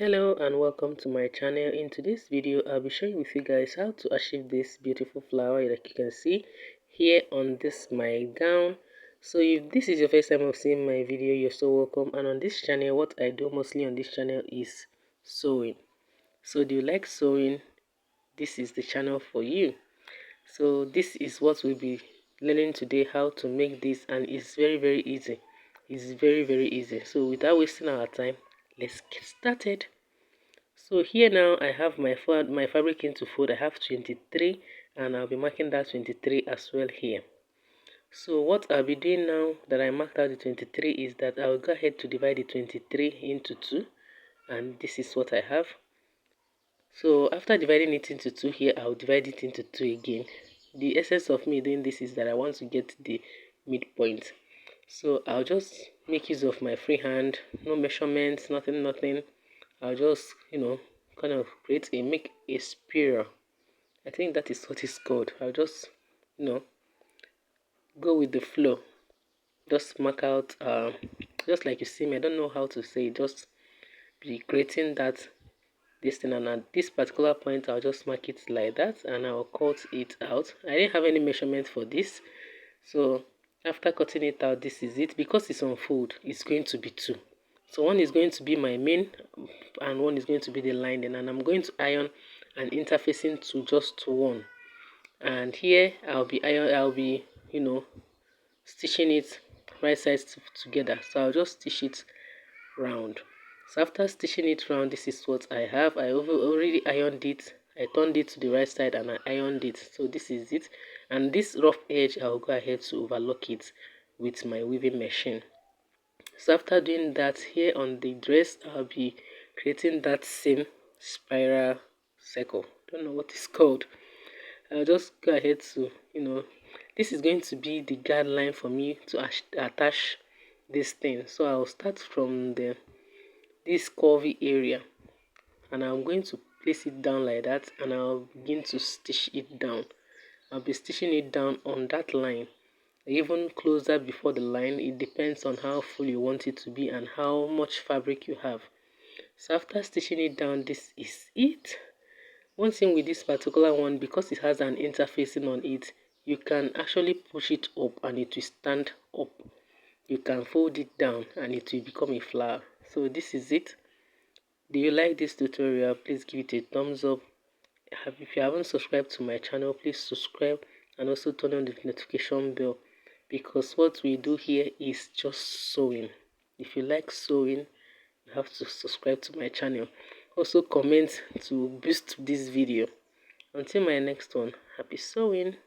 Hello and welcome to my channel. In today's video I'll be sharing with you guys how to achieve this beautiful flower like you can see here on this my gown. So if this is your first time of seeing my video, you're so welcome. And on this channel, what I do mostly on this channel is sewing. So do you like sewing? This is the channel for you. So this is what we'll be learning today, how to make this, and it's very easy. It's very easy. So without wasting our time, let's get started. So here now I have my fabric into fold. I have 23 and I'll be marking that 23 as well here. So what I'll be doing now that I marked out the 23 is that I'll go ahead to divide the 23 into 2, and this is what I have. So after dividing it into 2 here, I'll divide it into 2 again. The essence of me doing this is that I want to get the midpoint. So I'll just make use of my free hand, no measurements, nothing. I'll just, kind of make a spiral. I think that is what it's called. I'll just, go with the flow. Just mark out, just like you see me. I don't know how to say it. Just be creating this thing, and at this particular point, I'll just mark it like that, and I'll cut it out. I didn't have any measurement for this, so after cutting it out, this is it. Because it's on fold, it's going to be 2. So one is going to be my main and one is going to be the lining, and I'm going to iron and interfacing to just 1. And here I'll be stitching it right sides together. So I'll just stitch it round. So after stitching it round, this is what I have. I already ironed it. I turned it to the right side and I ironed it. So this is it. And this rough edge, I'll go ahead to overlock it with my weaving machine. So after doing that, here on the dress, I'll be creating that same spiral circle. Don't know what it's called. I'll just go ahead to, this is going to be the guideline for me to attach this thing. So I'll start from this curvy area, and I'm going to place it down like that, and I'll begin to stitch it down. I'll be stitching it down on that line, even closer before the line. It depends on how full you want it to be and how much fabric you have. So after stitching it down, this is it. One thing with this particular one, because it has an interfacing on it, you can actually push it up and it will stand up. You can fold it down and it will become a flower. So this is it. Do you like this tutorial? Please give it a thumbs up. If you haven't subscribed to my channel, please subscribe and also turn on the notification bell, because what we do here is just sewing. If you like sewing, you have to subscribe to my channel. Also comment to boost this video. Until my next one, happy sewing.